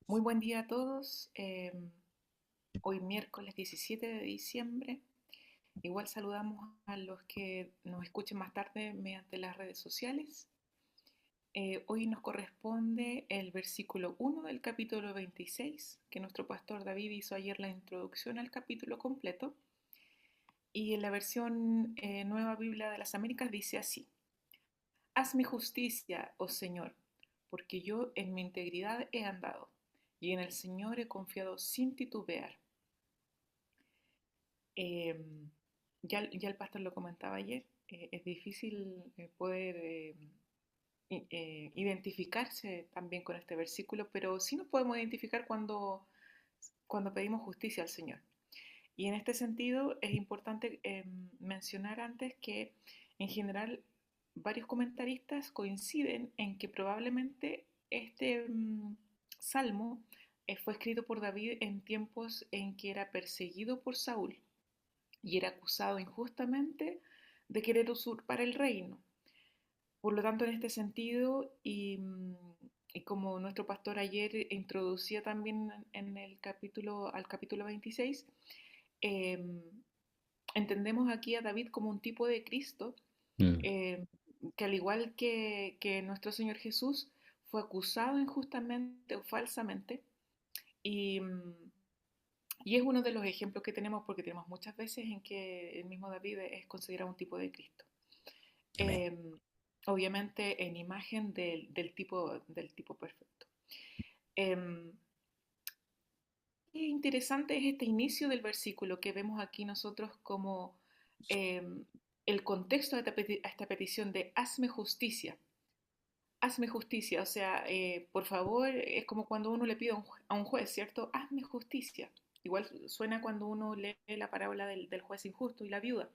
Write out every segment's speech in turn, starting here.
Muy buen día a todos. Hoy miércoles 17 de diciembre. Igual saludamos a los que nos escuchen más tarde mediante las redes sociales. Hoy nos corresponde el versículo 1 del capítulo 26, que nuestro pastor David hizo ayer la introducción al capítulo completo. Y en la versión Nueva Biblia de las Américas dice así: Hazme justicia, oh Señor, porque yo en mi integridad he andado, y en el Señor he confiado sin titubear. Eh, ya el pastor lo comentaba ayer, es difícil poder identificarse también con este versículo, pero sí nos podemos identificar cuando pedimos justicia al Señor. Y en este sentido es importante mencionar antes que en general varios comentaristas coinciden en que probablemente este salmo fue escrito por David en tiempos en que era perseguido por Saúl y era acusado injustamente de querer usurpar el reino. Por lo tanto, en este sentido, y como nuestro pastor ayer introducía también en el al capítulo 26, eh, entendemos aquí a David como un tipo de Cristo, Mm, eh, que al igual que nuestro Señor Jesús, fue acusado injustamente o falsamente, y, y es uno de los ejemplos que tenemos porque tenemos muchas veces en que el mismo David es considerado un tipo de Cristo. amén. Eh, Obviamente en imagen del tipo perfecto. Eh, Qué interesante es este inicio del versículo que vemos aquí nosotros como eh, el contexto a esta petición de hazme justicia, o sea, por favor, es como cuando uno le pide a un juez, ¿cierto? Hazme justicia. Igual suena cuando uno lee la parábola del juez injusto y la viuda.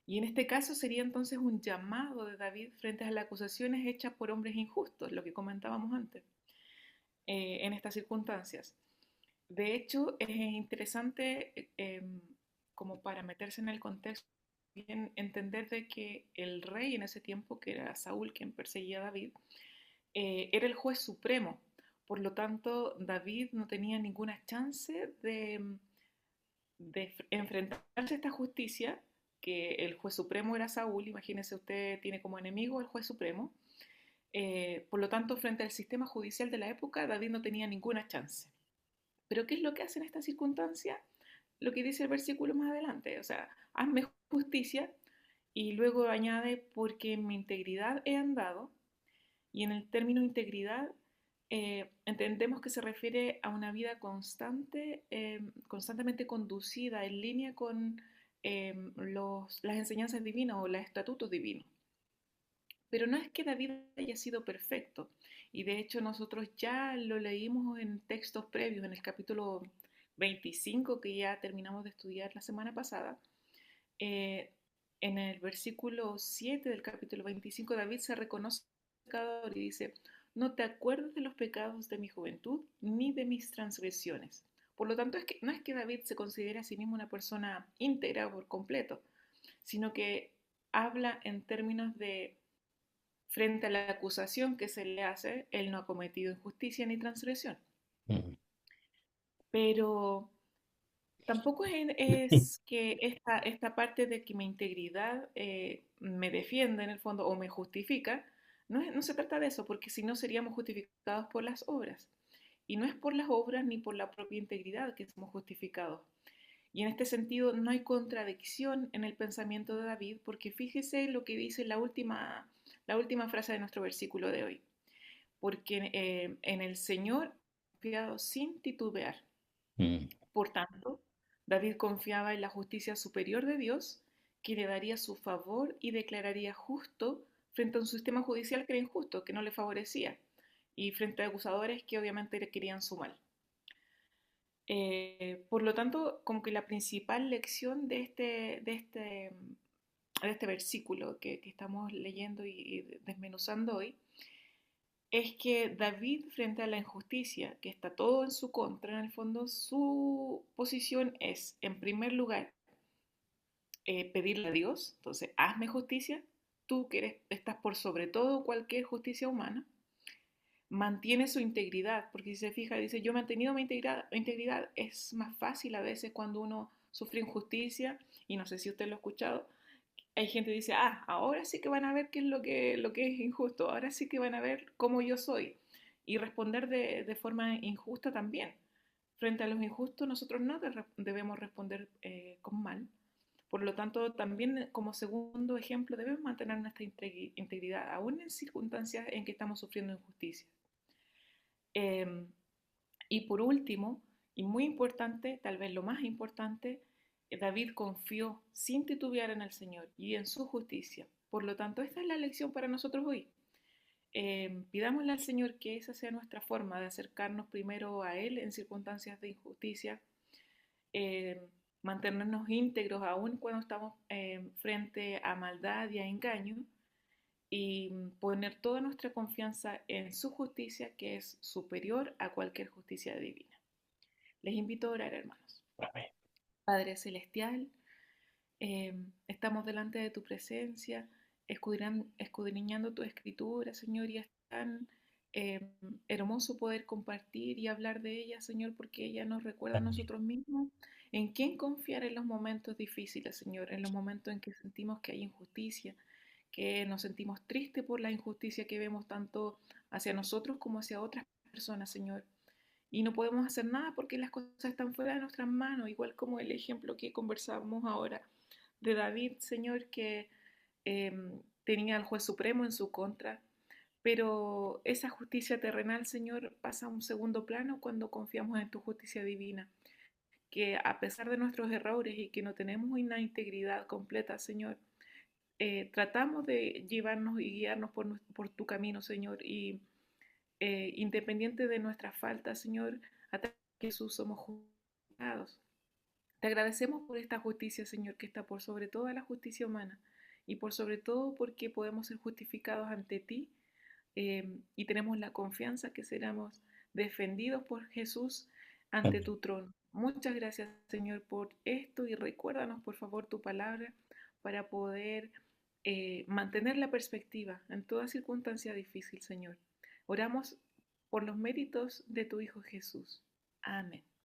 Y en este caso sería entonces un llamado de David frente a las acusaciones hechas por hombres injustos, lo que comentábamos antes, en estas circunstancias. De hecho, es interesante como para meterse en el contexto, bien entender de que el rey en ese tiempo, que era Saúl quien perseguía a David, era el juez supremo. Por lo tanto, David no tenía ninguna chance de enfrentarse a esta justicia, que el juez supremo era Saúl. Imagínese, usted tiene como enemigo al juez supremo. Por lo tanto, frente al sistema judicial de la época, David no tenía ninguna chance. Pero ¿qué es lo que hace en esta circunstancia? Lo que dice el versículo más adelante, o sea, hazme justicia, y luego añade, porque en mi integridad he andado, y en el término integridad entendemos que se refiere a una vida constante, constantemente conducida en línea con las enseñanzas divinas o los estatutos divinos. Pero no es que David haya sido perfecto, y de hecho nosotros ya lo leímos en textos previos, en el capítulo 25 que ya terminamos de estudiar la semana pasada. eh, en el versículo 7 del capítulo 25, David se reconoce pecador y dice: no te acuerdes de los pecados de mi juventud ni de mis transgresiones. Por lo tanto, no es que David se considere a sí mismo una persona íntegra por completo, sino que habla en términos de: frente a la acusación que se le hace, él no ha cometido injusticia ni transgresión. Mm. Pero tampoco es que esta parte de que mi integridad me defiende en el fondo o me justifica, no se trata de eso, porque si no seríamos justificados por las obras. Y no es por las obras ni por la propia integridad que somos justificados. Y en este sentido no hay contradicción en el pensamiento de David, porque fíjese lo que dice la última frase de nuestro versículo de hoy: porque en el Señor confiado sin titubear. Mm, Por tanto, David confiaba en la justicia superior de Dios, que le daría su favor y declararía justo frente a un sistema judicial que era injusto, que no le favorecía, y frente a acusadores que obviamente le querían su mal. Por lo tanto, como que la principal lección de este versículo que estamos leyendo y desmenuzando hoy es que David, frente a la injusticia, que está todo en su contra, en el fondo su posición es, en primer lugar, pedirle a Dios. Entonces, hazme justicia, tú que estás por sobre todo cualquier justicia humana. mantiene su integridad, porque si se fija, dice, yo he mantenido mi integridad, es más fácil a veces cuando uno sufre injusticia, y no sé si usted lo ha escuchado, hay gente que dice, ah, ahora sí que van a ver qué es lo que es injusto, ahora sí que van a ver cómo yo soy, y responder de forma injusta también. Frente a los injustos, nosotros no debemos responder con mal. Por lo tanto, también como segundo ejemplo, debemos mantener nuestra integridad, aún en circunstancias en que estamos sufriendo injusticia. Eh, y por último, y muy importante, tal vez lo más importante, David confió sin titubear en el Señor y en su justicia. Por lo tanto, esta es la lección para nosotros hoy. Pidámosle al Señor que esa sea nuestra forma de acercarnos primero a Él en circunstancias de injusticia, eh, mantenernos íntegros aún cuando estamos frente a maldad y a engaño, y poner toda nuestra confianza en su justicia, que es superior a cualquier justicia divina. Les invito a orar, hermanos. Amén. Padre Celestial, estamos delante de tu presencia, escudriñando tu escritura, Señor, y es tan eh, hermoso poder compartir y hablar de ella, Señor, porque ella nos recuerda a Amén. nosotros mismos en quién confiar en los momentos difíciles, Señor, en los momentos en que sentimos que hay injusticia, que nos sentimos tristes por la injusticia que vemos tanto hacia nosotros como hacia otras personas, Señor. Y no podemos hacer nada porque las cosas están fuera de nuestras manos, igual como el ejemplo que conversamos ahora de David, Señor, que eh, tenía al juez supremo en su contra, pero esa justicia terrenal, Señor, pasa a un segundo plano cuando confiamos en tu justicia divina, que a pesar de nuestros errores y que no tenemos una integridad completa, Señor, tratamos de llevarnos y guiarnos por tu camino, Señor, y independiente de nuestras faltas, Señor, a través de Jesús somos juzgados. Te agradecemos por esta justicia, Señor, que está por sobre toda la justicia humana y por sobre todo porque podemos ser justificados ante ti, y tenemos la confianza que seremos defendidos por Jesús ante Amén. tu trono. Muchas gracias, Señor, por esto, y recuérdanos, por favor, tu palabra para poder mantener la perspectiva en toda circunstancia difícil, Señor. Oramos por los méritos de tu Hijo Jesús. Amén.